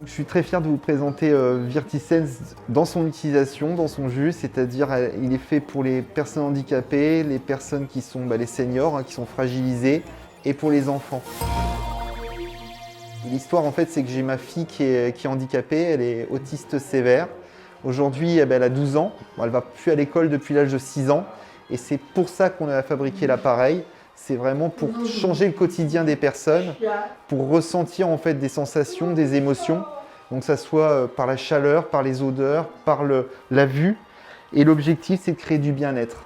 Je suis très fier de vous présenter VirtiSense dans son utilisation, dans son jus, c'est-à-dire il est fait pour les personnes handicapées, les personnes qui sont les seniors, qui sont fragilisées, et pour les enfants. L'histoire en fait c'est que j'ai ma fille qui est handicapée, elle est autiste sévère. Aujourd'hui elle a 12 ans, elle ne va plus à l'école depuis l'âge de 6 ans et c'est pour ça qu'on a fabriqué l'appareil. C'est vraiment pour changer le quotidien des personnes, pour ressentir en fait des sensations, des émotions. Donc ça soit par la chaleur, par les odeurs, par la vue. Et l'objectif c'est de créer du bien-être.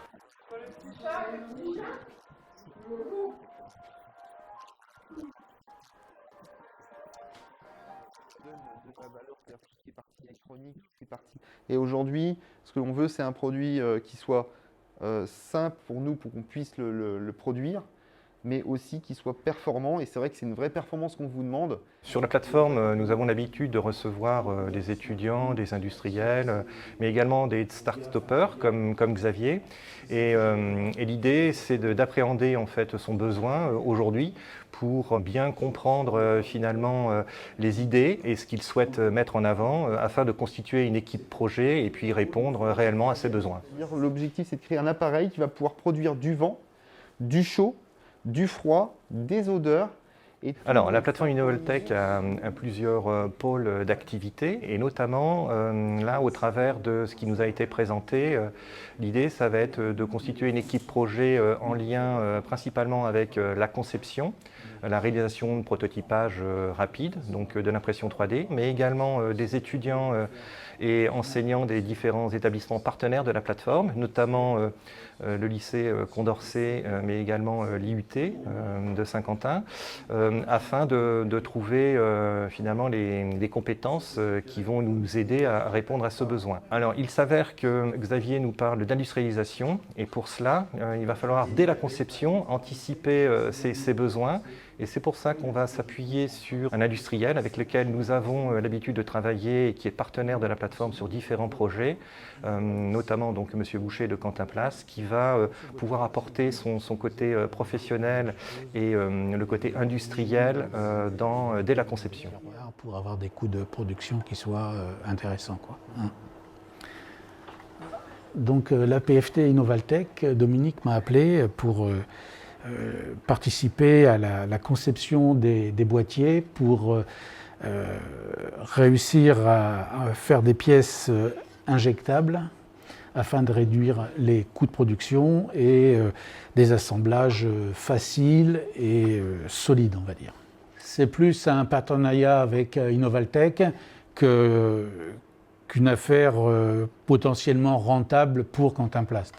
Et aujourd'hui, ce que l'on veut, c'est un produit qui soit simple pour nous, pour qu'on puisse le produire, mais aussi qui soit performant. Et c'est vrai que c'est une vraie performance qu'on vous demande. Sur la plateforme, nous avons l'habitude de recevoir des étudiants, des industriels, mais également des start-upers comme Xavier. Et l'idée, c'est d'appréhender en fait son besoin aujourd'hui pour bien comprendre finalement les idées et ce qu'il souhaite mettre en avant afin de constituer une équipe projet et puis répondre réellement à ses besoins. L'objectif, c'est de créer un appareil qui va pouvoir produire du vent, du chaud, du froid, des odeurs. Alors, la plateforme Innovaltech a plusieurs pôles d'activité et notamment là, au travers de ce qui nous a été présenté, l'idée, ça va être de constituer une équipe projet en lien principalement avec la conception, la réalisation de prototypage rapide, donc de l'impression 3D, mais également des étudiants et enseignants des différents établissements partenaires de la plateforme, notamment le lycée Condorcet, mais également l'IUT de Saint-Quentin, afin de trouver finalement les compétences qui vont nous aider à répondre à ce besoin. Alors, il s'avère que Xavier nous parle d'industrialisation et pour cela, il va falloir dès la conception anticiper ces besoins. Et c'est pour ça qu'on va s'appuyer sur un industriel avec lequel nous avons l'habitude de travailler et qui est partenaire de la plateforme sur différents projets, notamment donc M. Boucher de Quentin Place, qui va pouvoir apporter son côté professionnel et le côté industriel dès la conception. Pour avoir des coûts de production qui soient intéressants, quoi. Donc la PFT Innovaltech, Dominique m'a appelé pour participer à la conception des boîtiers pour réussir à faire des pièces injectables afin de réduire les coûts de production et des assemblages faciles et solides, on va dire. C'est plus un partenariat avec Innovaltech qu'une affaire potentiellement rentable pour Quentin Plast.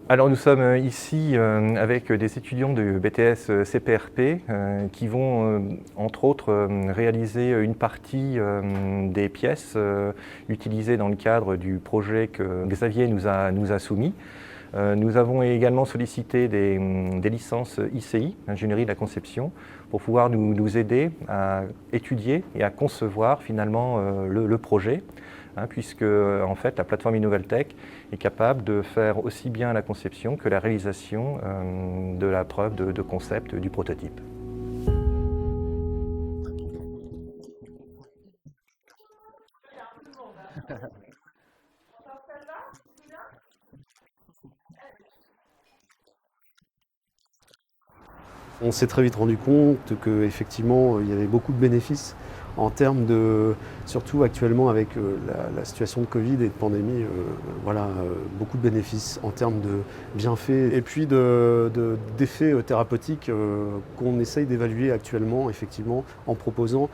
Alors nous sommes ici avec des étudiants de BTS CPRP qui vont entre autres réaliser une partie des pièces utilisées dans le cadre du projet que Xavier nous a soumis. Nous avons également sollicité des licences ICI, Ingénierie de la conception, pour pouvoir nous aider à étudier et à concevoir finalement le projet. Puisque en fait, la plateforme Innovaltech est capable de faire aussi bien la conception que la réalisation de la preuve de concept du prototype. On s'est très vite rendu compte qu'effectivement, il y avait beaucoup de bénéfices en termes de, surtout actuellement avec la situation de Covid et de pandémie, beaucoup de bénéfices en termes de bienfaits et puis d'effets thérapeutiques qu'on essaye d'évaluer actuellement, effectivement, en proposant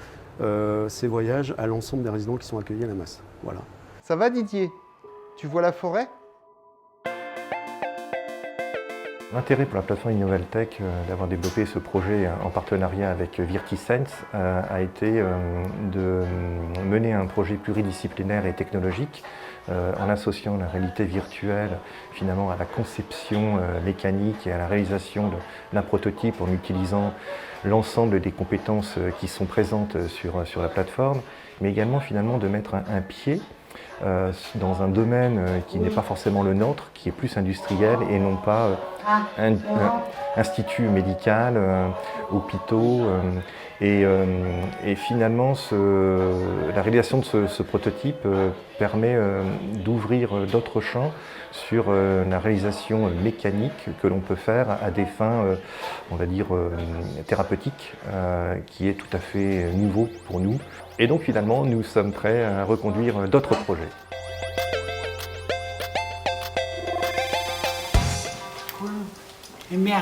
ces voyages à l'ensemble des résidents qui sont accueillis à la masse. Voilà. Ça va Didier? Tu vois la forêt? L'intérêt pour la plateforme Innovaltech d'avoir développé ce projet en partenariat avec VirtiSense a été de mener un projet pluridisciplinaire et technologique en associant la réalité virtuelle finalement à la conception mécanique et à la réalisation d'un prototype en utilisant l'ensemble des compétences qui sont présentes sur la plateforme, mais également finalement de mettre un pied dans un domaine qui n'est pas forcément le nôtre, qui est plus industriel et non pas institut médical, hôpitaux. Et finalement, la réalisation de ce prototype permet d'ouvrir d'autres champs sur la réalisation mécanique que l'on peut faire à des fins, on va dire, thérapeutiques, qui est tout à fait nouveau pour nous. Et donc finalement, nous sommes prêts à reconduire d'autres projets. J'aime bien.